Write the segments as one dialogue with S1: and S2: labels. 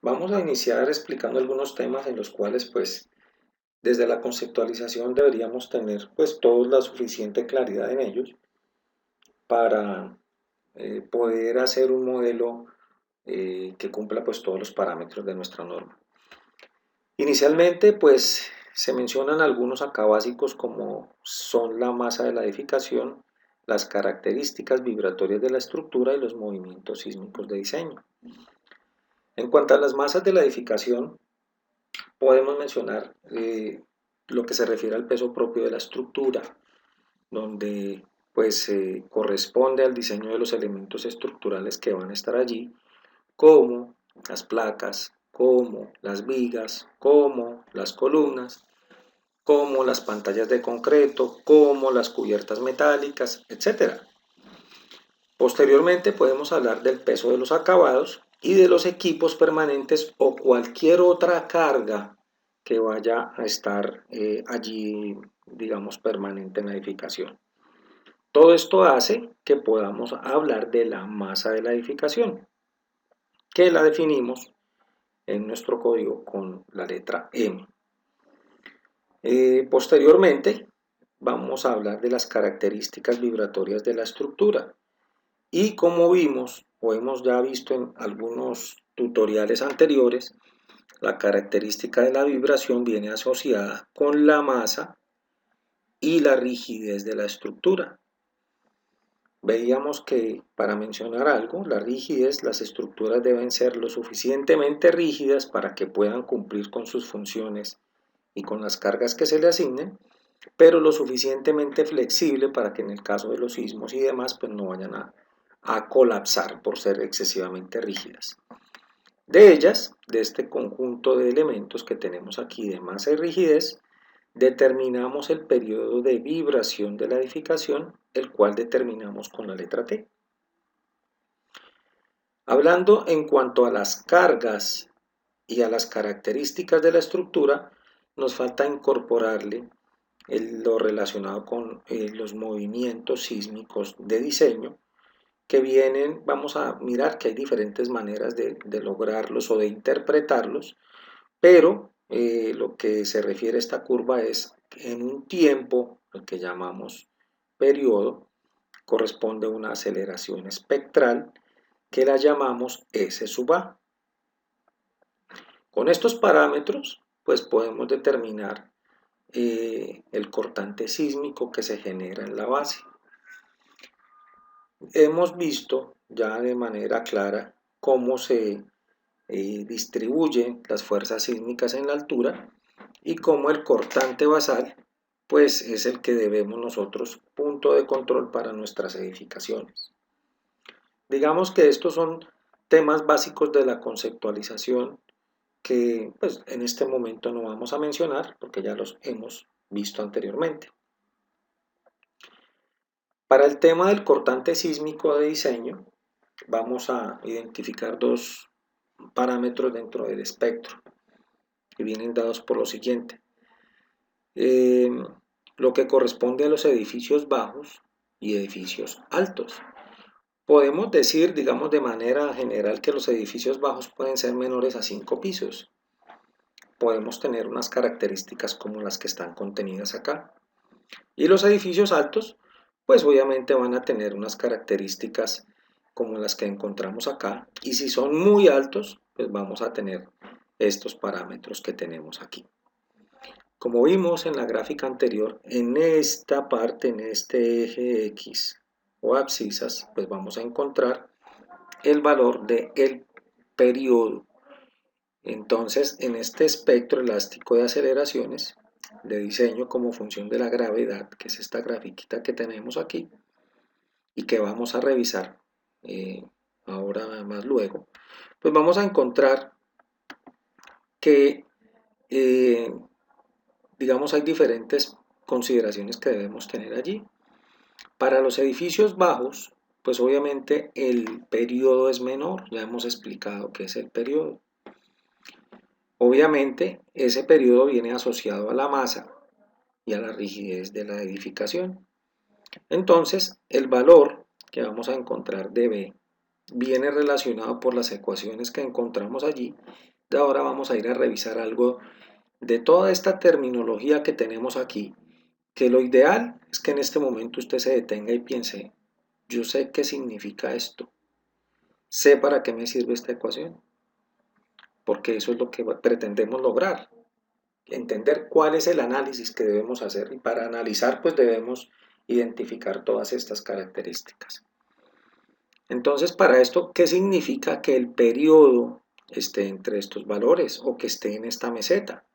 S1: Vamos a iniciar explicando algunos temas en los cuales, pues, desde la conceptualización deberíamos tener, pues, todos la suficiente claridad en ellos para poder hacer un modelo que cumpla, pues, todos los parámetros de nuestra norma. Inicialmente, pues, se mencionan algunos acá básicos como son la masa de la edificación, las características vibratorias de la estructura y los movimientos sísmicos de diseño. En cuanto a las masas de la edificación, podemos mencionar lo que se refiere al peso propio de la estructura, donde pues corresponde al diseño de los elementos estructurales que van a estar allí, como las placas, como las vigas, como las columnas, como las pantallas de concreto, como las cubiertas metálicas, etc. Posteriormente podemos hablar del peso de los acabados y de los equipos permanentes o cualquier otra carga que vaya a estar allí, digamos, permanente en la edificación. Todo esto hace que podamos hablar de la masa de la edificación, que la definimos en nuestro código con la letra M. Posteriormente, vamos a hablar de las características vibratorias de la estructura. Y como vimos o hemos ya visto en algunos tutoriales anteriores, la característica de la vibración viene asociada con la masa y la rigidez de la estructura. Veíamos que para mencionar algo, la rigidez, las estructuras deben ser lo suficientemente rígidas para que puedan cumplir con sus funciones y con las cargas que se le asignen, pero lo suficientemente flexible para que en el caso de los sismos y demás pues no vayan a colapsar por ser excesivamente rígidas. De ellas, de este conjunto de elementos que tenemos aquí de masa y rigidez, determinamos el periodo de vibración de la edificación, el cual determinamos con la letra T. Hablando en cuanto a las cargas y a las características de la estructura, nos falta incorporarle lo relacionado con los movimientos sísmicos de diseño que vienen, vamos a mirar que hay diferentes maneras de lograrlos o de interpretarlos, pero lo que se refiere a esta curva es que en un tiempo, el que llamamos periodo, corresponde a una aceleración espectral que la llamamos S sub A. Con estos parámetros, pues podemos determinar el cortante sísmico que se genera en la base. Hemos visto ya de manera clara cómo se distribuyen las fuerzas sísmicas en la altura y cómo el cortante basal pues es el que debemos nosotros punto de control para nuestras edificaciones. Digamos que estos son temas básicos de la conceptualización que pues en este momento no vamos a mencionar porque ya los hemos visto anteriormente. Para el tema del cortante sísmico de diseño, vamos a identificar dos parámetros dentro del espectro que vienen dados por lo siguiente. Eh, lo que corresponde a los edificios bajos y edificios altos. Podemos decir, digamos de manera general, que los edificios bajos pueden ser menores a 5 pisos. Podemos tener unas características como las que están contenidas acá. Y los edificios altos, pues obviamente van a tener unas características como las que encontramos acá. Y si son muy altos, pues vamos a tener estos parámetros que tenemos aquí. Como vimos en la gráfica anterior, en esta parte, en este eje X o abscisas, pues vamos a encontrar el valor del periodo. Entonces, en este espectro elástico de aceleraciones de diseño como función de la gravedad, que es esta grafiquita que tenemos aquí y que vamos a revisar ahora más luego, pues vamos a encontrar que digamos hay diferentes consideraciones que debemos tener allí. Para los edificios bajos, pues obviamente el periodo es menor, ya hemos explicado qué es el periodo. Obviamente ese periodo viene asociado a la masa y a la rigidez de la edificación. Entonces el valor que vamos a encontrar de B viene relacionado por las ecuaciones que encontramos allí Ahora vamos a ir a revisar algo de toda esta terminología que tenemos aquí, que lo ideal es que en este momento usted se detenga y piense, yo sé qué significa esto, sé para qué me sirve esta ecuación, porque eso es lo que pretendemos lograr, entender cuál es el análisis que debemos hacer y para analizar pues debemos identificar todas estas características. Entonces, para esto, ¿qué significa que el periodo esté entre estos valores o que esté en esta meseta?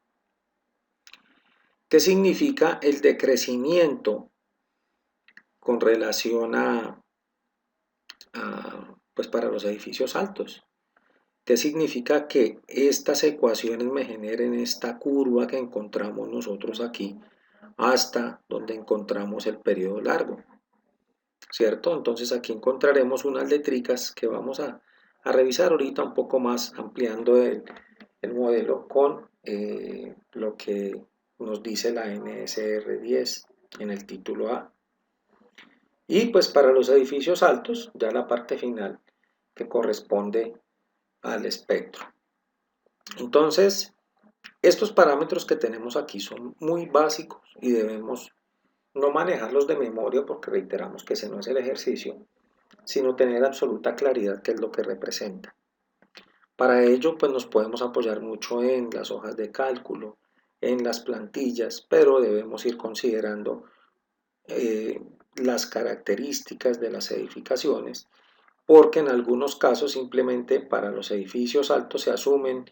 S1: ¿Qué significa el decrecimiento con relación pues para los edificios altos? ¿Qué significa que estas ecuaciones me generen esta curva que encontramos nosotros aquí hasta donde encontramos el periodo largo? ¿Cierto? Entonces aquí encontraremos unas letricas que vamos a revisar ahorita un poco más ampliando el modelo con lo que nos dice la NSR 10 en el título A. Y pues para los edificios altos, ya la parte final que corresponde al espectro. Entonces, estos parámetros que tenemos aquí son muy básicos y debemos no manejarlos de memoria porque reiteramos que ese no es el ejercicio, sino tener absoluta claridad qué es lo que representa. Para ello, pues nos podemos apoyar mucho en las hojas de cálculo, en las plantillas, pero debemos ir considerando eh, las características de las edificaciones, porque en algunos casos simplemente para los edificios altos se asumen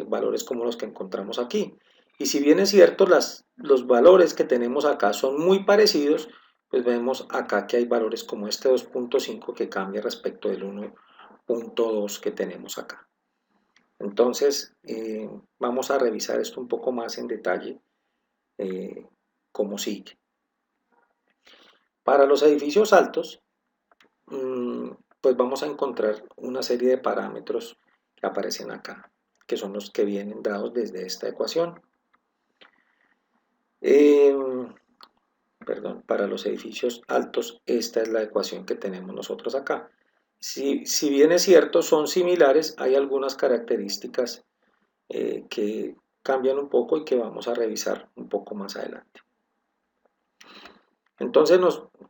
S1: valores como los que encontramos aquí. Y si bien es cierto, los valores que tenemos acá son muy parecidos, pues vemos acá que hay valores como este 2.5 que cambia respecto del 1.2 que tenemos acá. Entonces, vamos a revisar esto un poco más en detalle, como sigue. Para los edificios altos, pues vamos a encontrar una serie de parámetros que aparecen acá, que son los que vienen dados desde esta ecuación. Perdón, para los edificios altos, esta es la ecuación que tenemos nosotros acá. Si bien es cierto, son similares, hay algunas características que cambian un poco y que vamos a revisar un poco más adelante. Entonces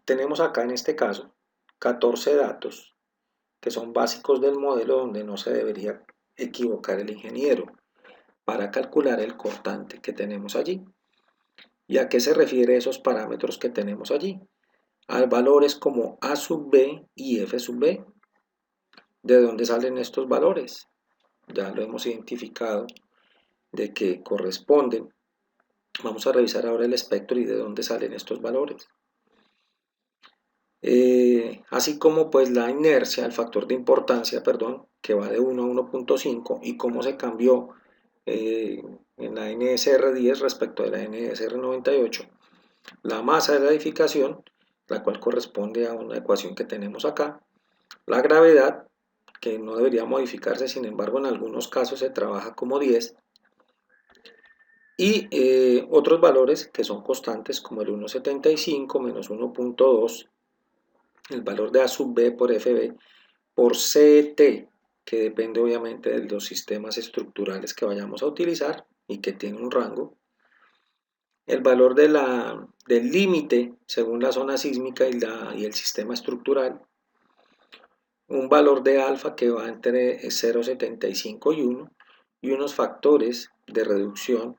S1: tenemos acá en este caso 14 datos que son básicos del modelo donde no se debería equivocar el ingeniero para calcular el cortante que tenemos allí. ¿Y a qué se refiere esos parámetros que tenemos allí? A valores como A sub B y F sub B. ¿De dónde salen estos valores? Ya lo hemos identificado de que corresponden. Vamos a revisar ahora el espectro y de dónde salen estos valores. Así como pues la inercia, el factor de importancia, perdón, que va de 1 a 1.5 y cómo se cambió en la NSR 10 respecto de la NSR 98, la masa de la edificación, la cual corresponde a una ecuación que tenemos acá, la gravedad, que no debería modificarse, sin embargo en algunos casos se trabaja como 10, y otros valores que son constantes como el 1.75 menos 1.2, el valor de A sub B por FB por CT, que depende obviamente de los sistemas estructurales que vayamos a utilizar y que tiene un rango, el valor del límite según la zona sísmica y el sistema estructural, un valor de alfa que va entre 0,75 y 1 y unos factores de reducción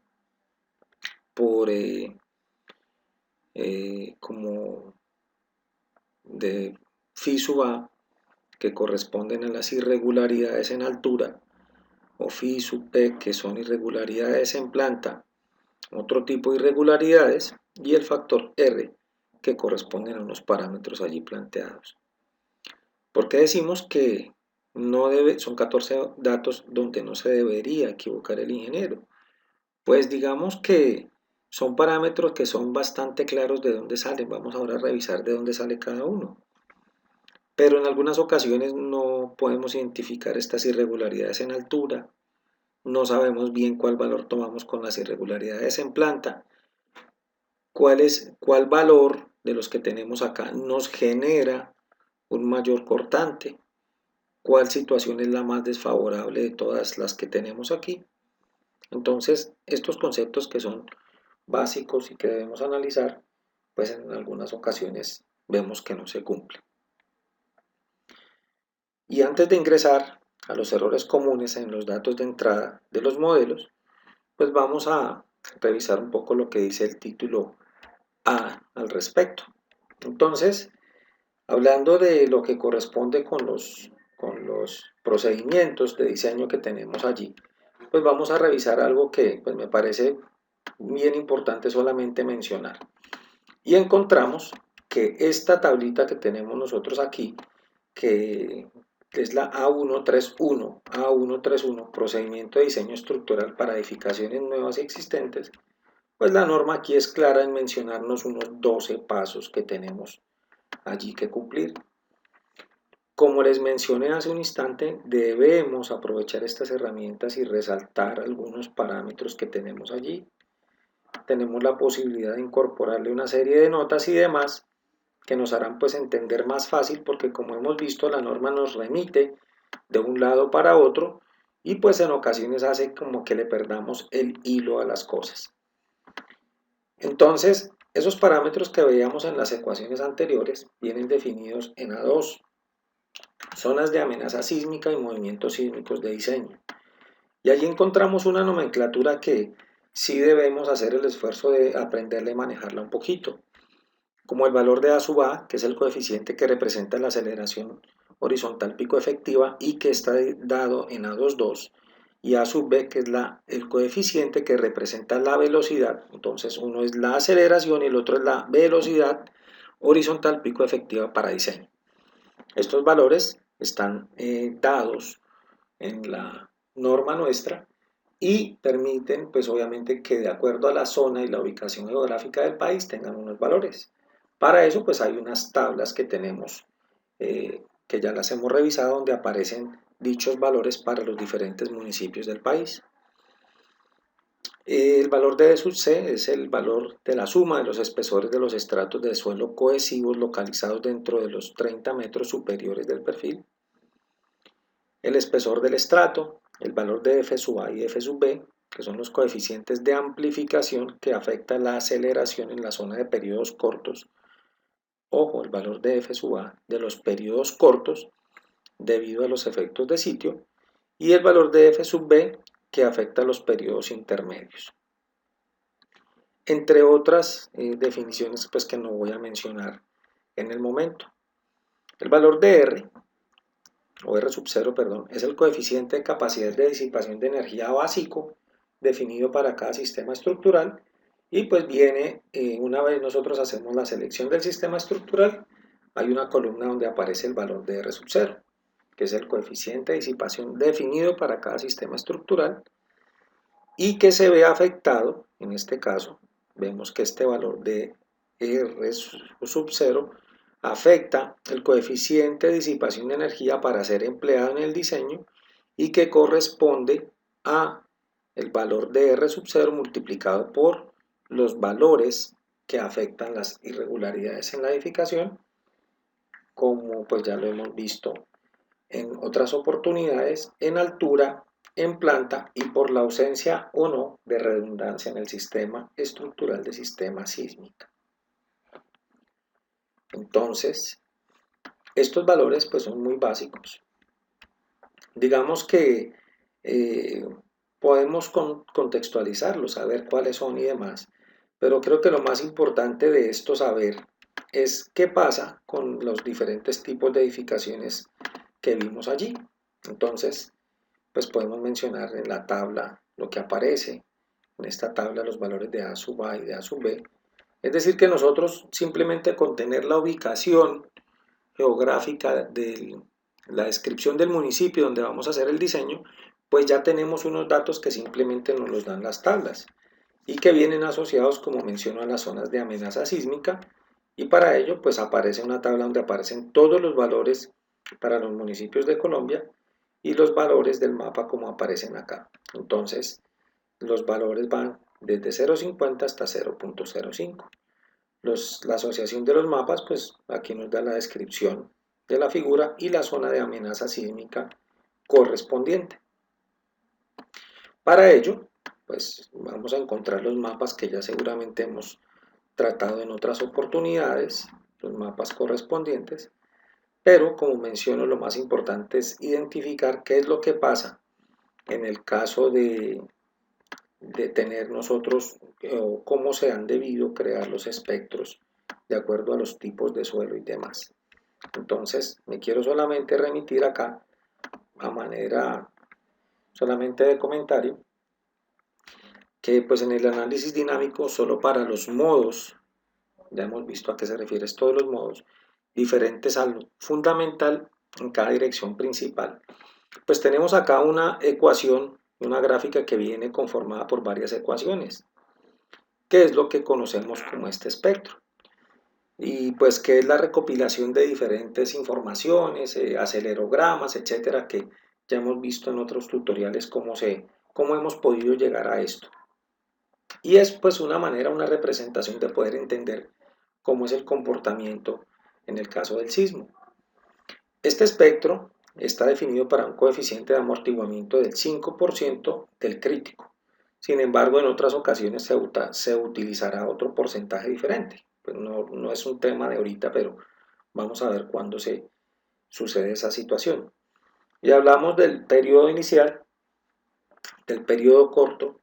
S1: por como de phi sub A que corresponden a las irregularidades en altura o phi sub P que son irregularidades en planta, otro tipo de irregularidades y el factor R que corresponden a unos parámetros allí planteados. ¿Por qué decimos que son 14 datos donde no se debería equivocar el ingeniero? Pues digamos que son parámetros que son bastante claros de dónde salen. Vamos ahora a revisar de dónde sale cada uno. Pero en algunas ocasiones no podemos identificar estas irregularidades en altura. No sabemos bien cuál valor tomamos con las irregularidades en planta. ¿Cuál valor de los que tenemos acá nos genera un mayor cortante? cuál situación es la más desfavorable de todas las que tenemos aquí. Entonces, estos conceptos que son básicos y que debemos analizar, pues en algunas ocasiones vemos que no se cumplen. Y antes de ingresar a los errores comunes en los datos de entrada de los modelos, pues vamos a revisar un poco lo que dice el título A al respecto. Entonces, hablando de lo que corresponde con los procedimientos de diseño que tenemos allí, pues vamos a revisar algo que pues me parece bien importante solamente mencionar. Y encontramos que esta tablita que tenemos nosotros aquí, que es la A131, procedimiento de diseño estructural para edificaciones nuevas y existentes, pues la norma aquí es clara en mencionarnos unos 12 pasos que tenemos allí que cumplir. Como les mencioné hace un instante, debemos aprovechar estas herramientas y resaltar algunos parámetros que tenemos allí. Tenemos la posibilidad de incorporarle una serie de notas y demás que nos harán pues entender más fácil, porque como hemos visto la norma nos remite de un lado para otro y pues en ocasiones hace como que le perdamos el hilo a las cosas. Entonces, esos parámetros que veíamos en las ecuaciones anteriores vienen definidos en A2, zonas de amenaza sísmica y movimientos sísmicos de diseño. Y allí encontramos una nomenclatura que sí debemos hacer el esfuerzo de aprenderla y manejarla un poquito, como el valor de A sub A, que es el coeficiente que representa la aceleración horizontal pico efectiva y que está dado en A22, y A sub B, que es el coeficiente que representa la velocidad. Entonces uno es la aceleración y el otro es la velocidad horizontal pico efectiva para diseño. Estos valores están dados en la norma nuestra y permiten pues obviamente que de acuerdo a la zona y la ubicación geográfica del país tengan unos valores. Para eso pues hay unas tablas que tenemos que ya las hemos revisado, donde aparecen dichos valores para los diferentes municipios del país. El valor de D sub C es el valor de la suma de los espesores de los estratos de suelo cohesivos localizados dentro de los 30 metros superiores del perfil. El espesor del estrato, el valor de F sub A y F sub B, que son los coeficientes de amplificación que afectan la aceleración en la zona de periodos cortos. Ojo, el valor de F sub A de los periodos cortos debido a los efectos de sitio, y el valor de F sub B que afecta a los periodos intermedios. Entre otras definiciones pues que no voy a mencionar en el momento. El valor de R, o R sub 0, perdón, es el coeficiente de capacidad de disipación de energía básico definido para cada sistema estructural, y pues viene, una vez nosotros hacemos la selección del sistema estructural, hay una columna donde aparece el valor de R sub 0, que es el coeficiente de disipación definido para cada sistema estructural y que se ve afectado, en este caso, vemos que este valor de R sub 0 afecta el coeficiente de disipación de energía para ser empleado en el diseño y que corresponde a el valor de R sub 0 multiplicado por los valores que afectan las irregularidades en la edificación, como pues ya lo hemos visto en otras oportunidades, en altura, en planta y por la ausencia o no de redundancia en el sistema estructural de sistema sísmico. Entonces, estos valores pues son muy básicos. Digamos que podemos contextualizarlos, saber cuáles son y demás, pero creo que lo más importante de esto saber es qué pasa con los diferentes tipos de edificaciones que vimos allí. Entonces, pues podemos mencionar en la tabla lo que aparece en esta tabla, los valores de A sub A y de A sub B. Es decir, que nosotros simplemente con tener la ubicación geográfica de la descripción del municipio donde vamos a hacer el diseño, pues ya tenemos unos datos que simplemente nos los dan las tablas y que vienen asociados, como menciono, a las zonas de amenaza sísmica, y para ello pues aparece una tabla donde aparecen todos los valores para los municipios de Colombia y los valores del mapa como aparecen acá. Entonces los valores van desde 0,50 hasta 0,05. La asociación de los mapas, pues aquí nos da la descripción de la figura y la zona de amenaza sísmica correspondiente. Para ello, pues vamos a encontrar los mapas que ya seguramente hemos tratado en otras oportunidades, los mapas correspondientes, pero como menciono, lo más importante es identificar qué es lo que pasa en el caso de tener nosotros o cómo se han debido crear los espectros de acuerdo a los tipos de suelo y demás. Entonces, me quiero solamente remitir acá a manera solamente de comentario que pues en el análisis dinámico solo para los modos, ya hemos visto a qué se refiere esto de los modos, diferentes al fundamental en cada dirección principal. Pues tenemos acá una ecuación, una gráfica que viene conformada por varias ecuaciones, que es lo que conocemos como este espectro. Y pues que es la recopilación de diferentes informaciones, acelerogramas, etcétera, que ya hemos visto en otros tutoriales cómo hemos podido llegar a esto. Y es pues una manera, una representación de poder entender cómo es el comportamiento en el caso del sismo. Este espectro está definido para un coeficiente de amortiguamiento del 5% del crítico. Sin embargo, en otras ocasiones se utilizará otro porcentaje diferente. Pues no es un tema de ahorita, pero vamos a ver cuándo se sucede esa situación. Y hablamos del periodo inicial, del periodo corto,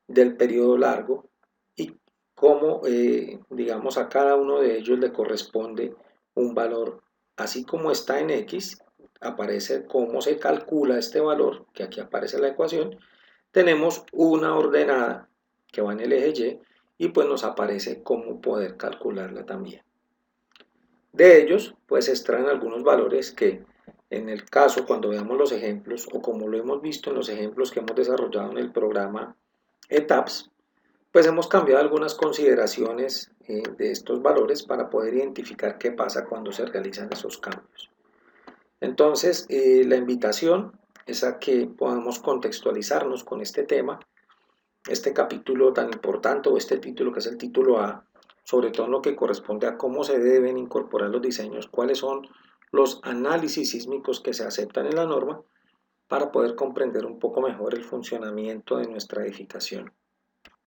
S1: del periodo largo y cómo, digamos, a cada uno de ellos le corresponde un valor. Así como está en X, aparece cómo se calcula este valor, que aquí aparece la ecuación. Tenemos una ordenada que va en el eje Y pues nos aparece cómo poder calcularla también. De ellos, pues se extraen algunos valores que en el caso, cuando veamos los ejemplos, o como lo hemos visto en los ejemplos que hemos desarrollado en el programa ETAPS, pues hemos cambiado algunas consideraciones de estos valores para poder identificar qué pasa cuando se realizan esos cambios. Entonces, la invitación es a que podamos contextualizarnos con este tema, este capítulo tan importante o este título que es el título A, sobre todo en lo que corresponde a cómo se deben incorporar los diseños, cuáles son los análisis sísmicos que se aceptan en la norma para poder comprender un poco mejor el funcionamiento de nuestra edificación.